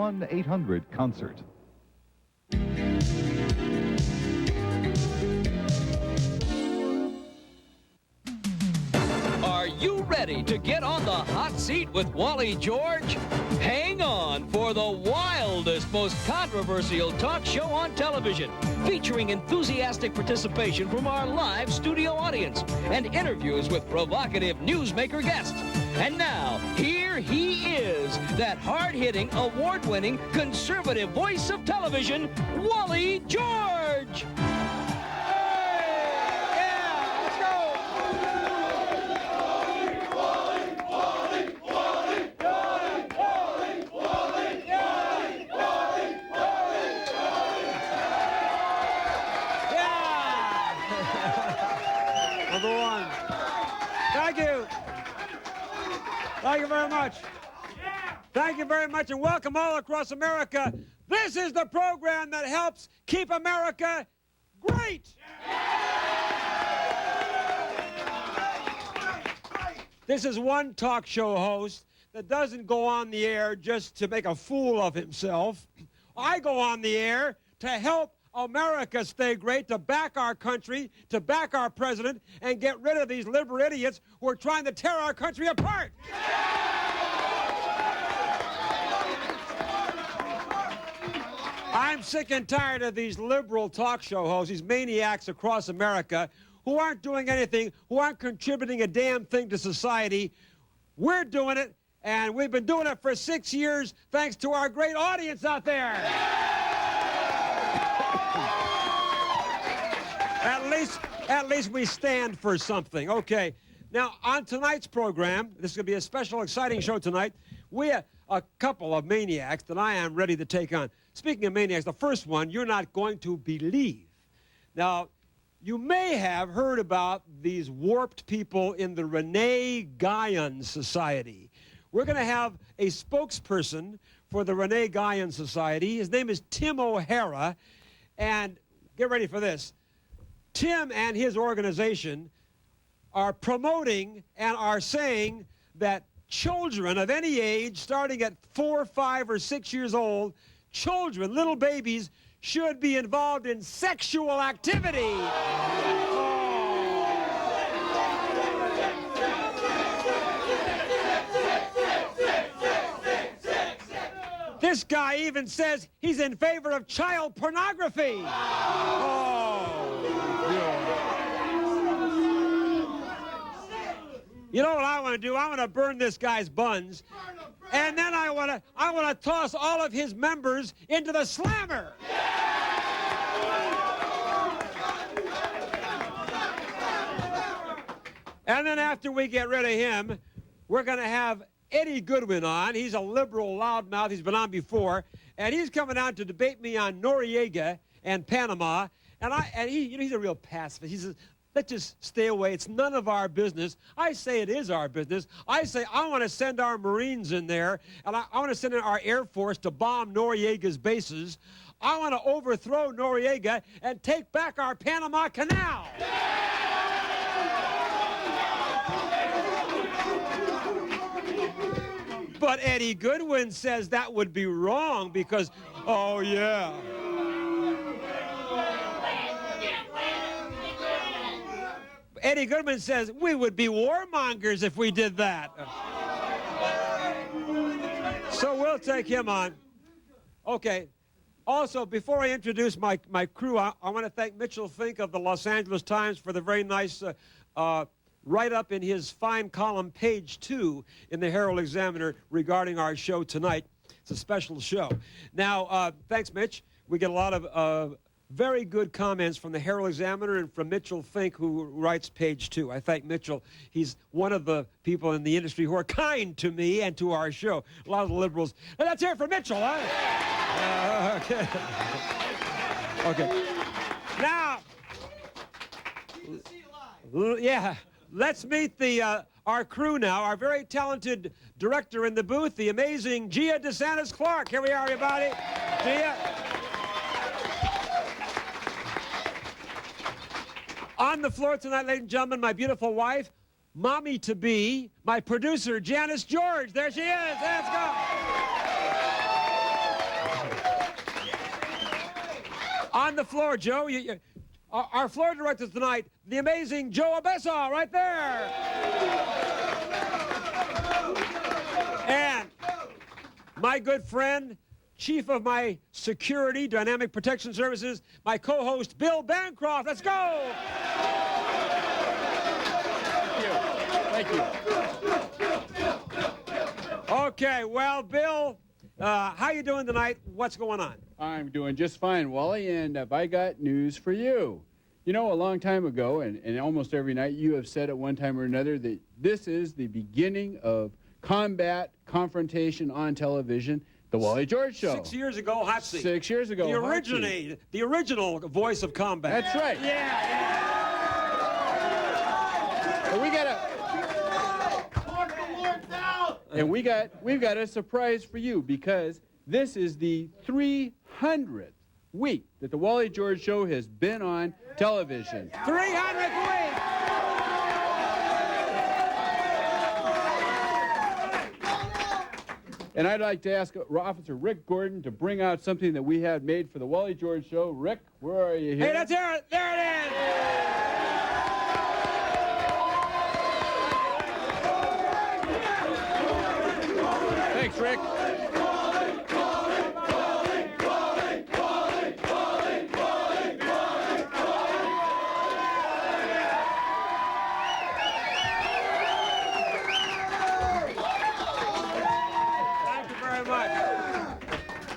1-800-CONCERT. Are you ready to get on the hot seat with Wally George? Hang on for the wildest, most controversial talk show on television, featuring enthusiastic participation from our live studio audience and interviews with provocative newsmaker guests. And now, here he is, that hard-hitting, award-winning, conservative voice of television, Wally George! Number one. Thank you. Thank you very much. Thank you very much, and welcome all across America. This is the program that helps keep America great. This is one talk show host that doesn't go on the air just to make a fool of himself. I go on the air to help America stay great, to back our country, to back our president, and get rid of these liberal idiots who are trying to tear our country apart. I'm sick and tired of these liberal talk show hosts, these maniacs across America who aren't doing anything, who aren't contributing a damn thing to society. We're doing it, and we've been doing it for 6 years thanks to our great audience out there. At least we stand for something. Okay. Now, on tonight's program, this is going to be a special, exciting show tonight. We have a couple of maniacs that I am ready to take on. Speaking of maniacs, the first one you're not going to believe. Now, you may have heard about these warped people in the Rene Guyon Society. We're going to have a spokesperson for the Rene Guyon Society. His name is Tim O'Hara. And get ready for this. Tim and his organization are promoting and are saying that children of any age, starting at 4, 5, or 6 years old, children, little babies, should be involved in sexual activity. This guy even says he's in favor of child pornography. You know what I want to do? I want to burn this guy's buns, and then I want to toss all of his members into the slammer. And then after we get rid of him, we're going to have Eddie Goodwin on. He's a liberal loudmouth. He's been on before, and he's coming out to debate me on Noriega and Panama. And he's a real pacifist. He says, let's just stay away. It's none of our business. I say it is our business. I say I want to send our Marines in there, and I want to send in our Air Force to bomb Noriega's bases. I want to overthrow Noriega and take back our Panama Canal. But Eddie Goodwin says that would be wrong because, oh, yeah. Eddie Goodman says we would be warmongers if we did that. So we'll take him on. Okay. Also, before I introduce my crew, I want to thank Mitchell Fink of the Los Angeles Times for the very nice write-up in his fine column, page 2, in the Herald Examiner regarding our show tonight. It's a special show. Now, thanks, Mitch. We get a lot of very good comments from the Herald Examiner and from Mitchell Fink, who writes page 2. I thank Mitchell. He's one of the people in the industry who are kind to me and to our show. A lot of the liberals. And let's hear it for Mitchell, huh? Okay. Okay. Now, yeah, let's meet our crew now. Our very talented director in the booth, the amazing Gia DeSantis Clark. Here we are, everybody. Gia. On the floor tonight, ladies and gentlemen, my beautiful wife, mommy-to-be, my producer, Janice George. There she is. Let's go. On the floor, Joe. Our floor director tonight, the amazing Joe Abessa, right there. And my good friend, chief of my security, Dynamic Protection Services, my co-host, Bill Bancroft. Let's go. Thank you. Okay, well, Bill, how you doing tonight? What's going on? I'm doing just fine, Wally, and I got news for you. You know, a long time ago, and almost every night, you have said at one time or another that this is the beginning of combat confrontation on television, the Wally George Show. 6 years ago, hot seat. 6 years ago, the original voice of combat. That's right. Yeah. And we've got a surprise for you, because this is the 300th week that the Wally George Show has been on television. 300th week. And I'd like to ask Officer Rick Gordon to bring out something that we had made for the Wally George Show. Rick, where are you here? Hey, let's hear it. There it is. Thanks, Rick.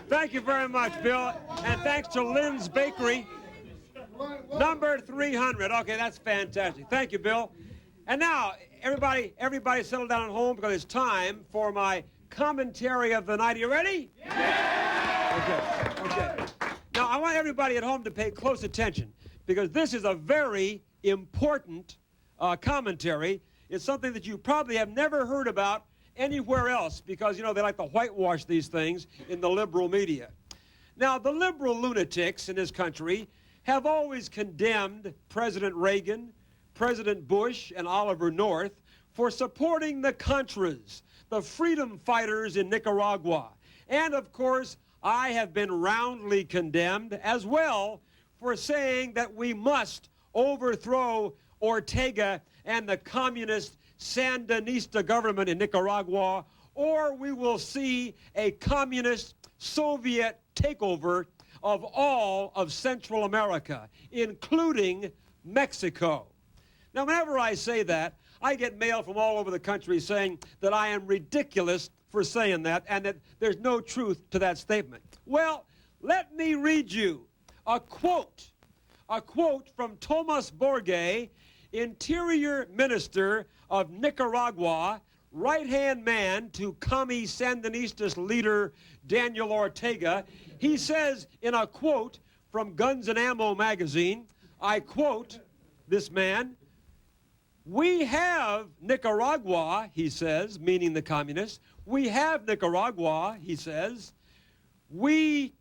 Thank you very much, Bill. And thanks to Lynn's Bakery, number 300. Okay, that's fantastic. Thank you, Bill. And now, everybody settle down at home, because it's time for my commentary of the night. Are you ready? Yeah! Okay. Now, I want everybody at home to pay close attention, because this is a very important commentary. It's something that you probably have never heard about anywhere else, because, you know, they like to whitewash these things in the liberal media. Now, the liberal lunatics in this country have always condemned President Reagan, President Bush, and Oliver North for supporting the Contras, the freedom fighters in Nicaragua. And, of course, I have been roundly condemned as well for saying that we must overthrow Ortega and the communist Sandinista government in Nicaragua, or we will see a communist Soviet takeover of all of Central America, including Mexico. Now, whenever I say that, I get mail from all over the country saying that I am ridiculous for saying that, and that there's no truth to that statement. Well, let me read you a quote from Tomas Borge, Interior Minister of Nicaragua, right-hand man to commie Sandinista leader Daniel Ortega. He says in a quote from Guns and Ammo magazine, I quote this man, "We have Nicaragua," he says, meaning the communists. "We have Nicaragua," he says. "We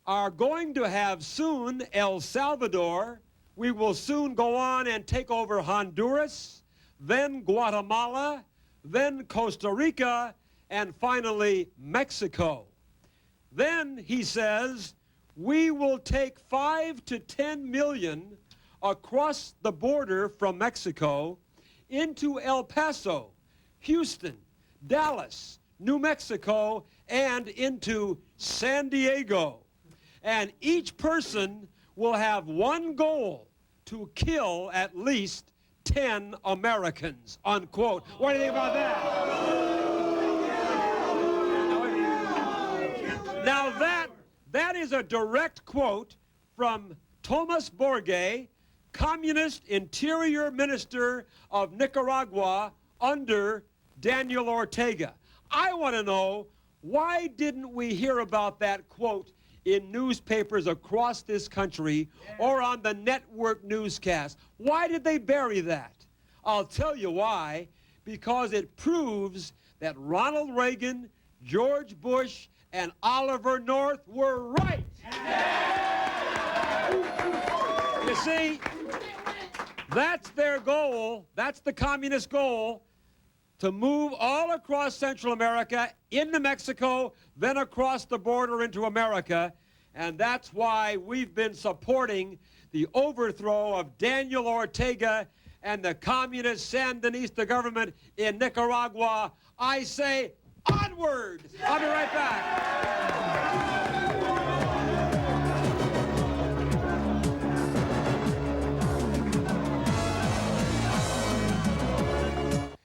are going to have soon El Salvador. We will soon go on and take over Honduras, then Guatemala, then Costa Rica, and finally Mexico. Then," he says, "we will take 5 to 10 million across the border from Mexico into El Paso, Houston, Dallas, New Mexico, and into San Diego. And each person will have one goal: to kill at least 10 Americans," unquote. What do you think about that? Now that is a direct quote from Tomas Borge, Communist Interior Minister of Nicaragua under Daniel Ortega. I want to know, why didn't we hear about that quote in newspapers across this country or on the network newscast? Why did they bury that? I'll tell you why. Because it proves that Ronald Reagan, George Bush, and Oliver North were right. You see, that's their goal. That's the communist goal, to move all across Central America, into Mexico, then across the border into America. And that's why we've been supporting the overthrow of Daniel Ortega and the communist Sandinista government in Nicaragua. I say onward! I'll be right back.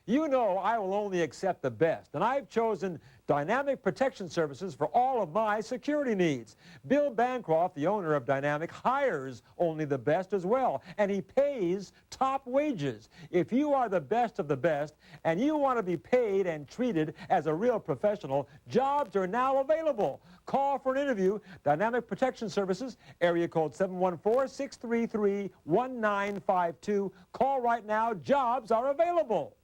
You know I will only accept the best, and I've chosen Dynamic Protection Services for all of my security needs. Bill Bancroft, the owner of Dynamic, hires only the best as well, and he pays top wages. If you are the best of the best, and you want to be paid and treated as a real professional, jobs are now available. Call for an interview. Dynamic Protection Services, area code 714-633-1952. Call right now. Jobs are available.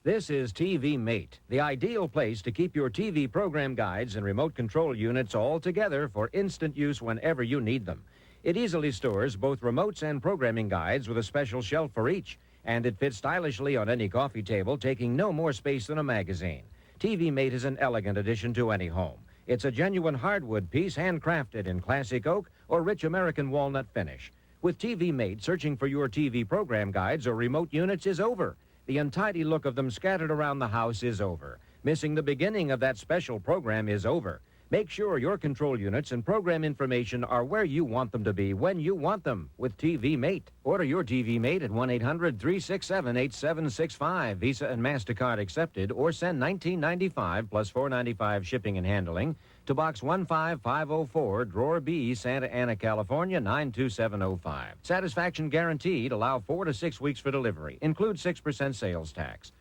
This is TV Mate, the ideal place to keep your TV program guides and remote control units all together for instant use whenever you need them. It easily stores both remotes and programming guides with a special shelf for each, and it fits stylishly on any coffee table, taking no more space than a magazine. TV Mate is an elegant addition to any home. It's a genuine hardwood piece handcrafted in classic oak or rich American walnut finish. With TV Mate, searching for your TV program guides or remote units is over. The untidy look of them scattered around the house is over. Missing the beginning of that special program is over. Make sure your control units and program information are where you want them to be when you want them with TV Mate. Order your TV Mate at 1-800-367-8765, Visa and MasterCard accepted, or send $19.95 plus $4.95 shipping and handling to Box 15504, Drawer B, Santa Ana, California, 92705. Satisfaction guaranteed. Allow 4 to 6 weeks for delivery. Include 6% sales tax.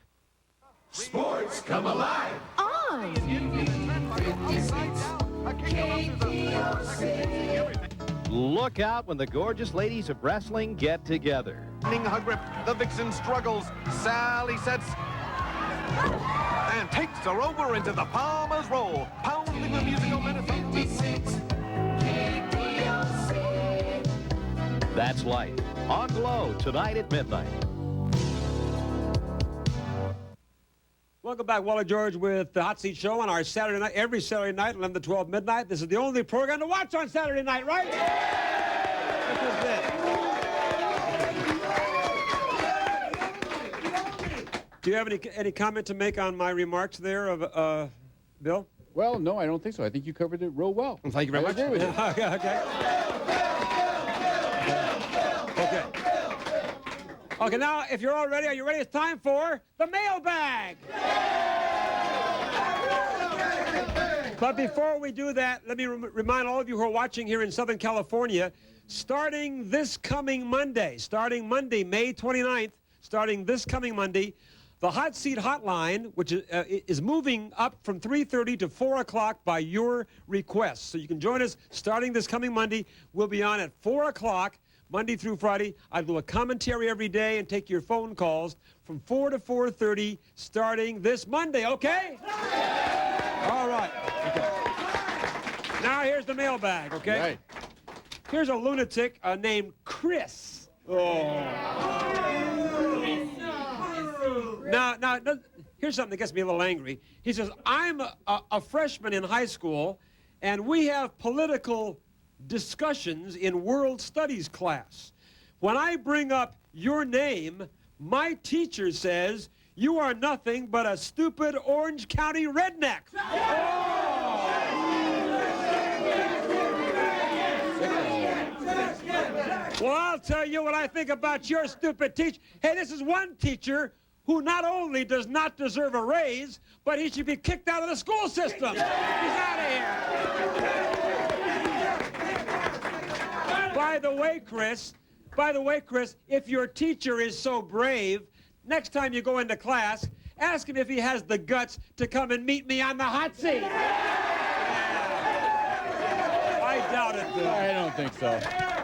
Sports come alive. On. Look out when the gorgeous ladies of wrestling get together. Her grip, the vixen struggles. Sally sets and takes her over into the Palmer's Roll, pounding the musical minutes. That's Life on Glow tonight at midnight. Welcome back, Wally George with the Hot Seat Show on our Saturday night, every Saturday night, 11 to 12 midnight. This is the only program to watch on Saturday night, right? This is it. Do you have any comment to make on my remarks there, of Bill? Well, no, I don't think so. I think you covered it real well. Thank you very much. I agree with you. Okay. Okay, now, if you're all ready, are you ready? It's time for the mailbag. But before we do that, let me remind all of you who are watching here in Southern California, starting this coming Monday, May 29th, starting this coming Monday, the Hot Seat Hotline, which is moving up from 3:30 to 4 o'clock by your request. So you can join us starting this coming Monday. We'll be on at 4 o'clock, Monday through Friday. I do a commentary every day and take your phone calls from 4 to 4:30 starting this Monday, okay? All right. Okay. Now here's the mailbag, okay? Right. Here's a lunatic named Chris. Now, here's something that gets me a little angry. He says, I'm a freshman in high school, and we have political discussions in world studies class. When I bring up your name, my teacher says, you are nothing but a stupid Orange County redneck. Well, I'll tell you what I think about your stupid teacher. Hey, this is one teacher who not only does not deserve a raise, but he should be kicked out of the school system. He's out of here. By the way, Chris, if your teacher is so brave, next time you go into class, ask him if he has the guts to come and meet me on the hot seat. I doubt it, Bill. I don't think so.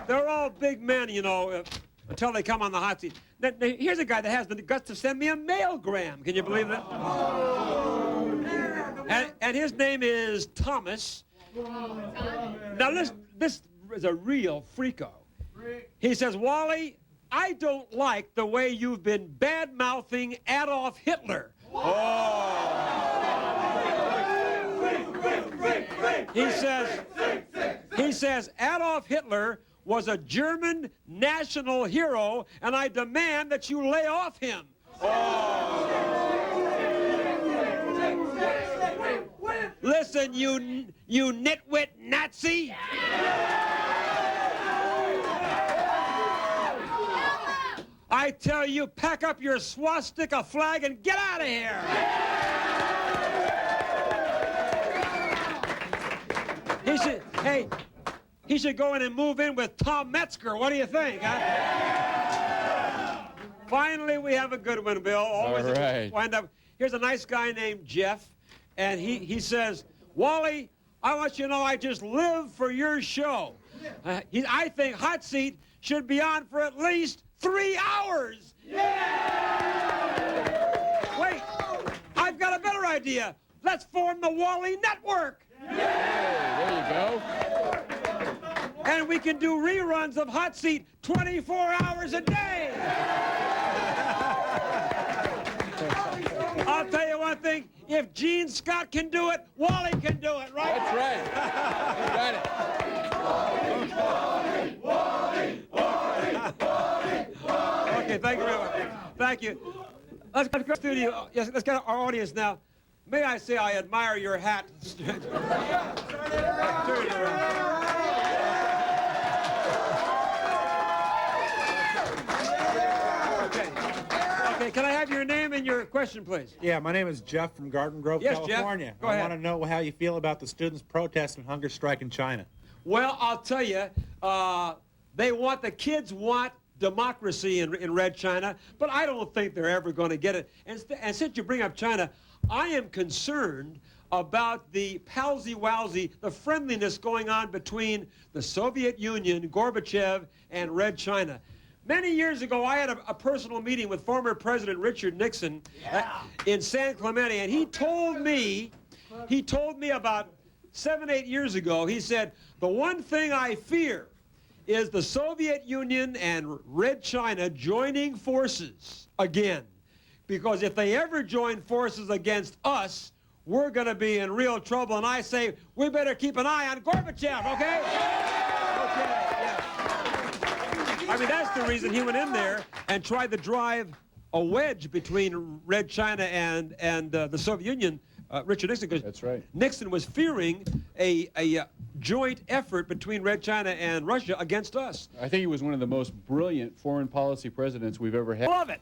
They're all big men, you know, until they come on the hot seat. Now, here's a guy that has the guts to send me a mailgram. Can you believe that? And his name is Thomas. Now, this is a real freako. He says, Wally, I don't like the way you've been bad-mouthing Adolf Hitler. He says, He says Adolf Hitler was a German national hero, and I demand that you lay off him. Listen, you nitwit Nazi. I tell you, pack up your swastika flag and get out of here. He should go in and move in with Tom Metzger. What do you think, huh? Finally, we have a good one, Bill. Always all right. Wind up. Here's a nice guy named Jeff, and he says, Wally, I want you to know I just live for your show. I think Hot Seat should be on for at least 3 hours. Yeah! Wait, I've got a better idea. Let's form the Wally Network. There you go. And we can do reruns of Hot Seat 24 hours a day. I'll tell you one thing. If Gene Scott can do it, Wally can do it, right? That's right. You got it. Okay, thank you very much. Thank you. Let's go to the studio. Yes, let's get our audience now. May I say I admire your hat. Turn it around. Okay, can I have your name and your question, please? Yeah, my name is Jeff from Garden Grove, Yes, California. Jeff. Go I ahead. want to know how you feel about the students' protest and hunger strike in China. Well, I'll tell you, the kids want democracy in Red China, but I don't think they're ever going to get it. And since you bring up China, I am concerned about the palsy-walsy, the friendliness going on between the Soviet Union, Gorbachev, and Red China. Many years ago, I had a personal meeting with former President Richard Nixon in San Clemente, and he told me about 7, 8 years ago, he said, the one thing I fear is the Soviet Union and Red China joining forces again. Because if they ever join forces against us, we're going to be in real trouble. And I say, we better keep an eye on Gorbachev, okay? Okay, yeah. I mean, that's the reason he went in there and tried to drive a wedge between Red China and the Soviet Union, Richard Nixon. That's right. Nixon was fearing a joint effort between Red China and Russia against us. I think he was one of the most brilliant foreign policy presidents we've ever had. Love it.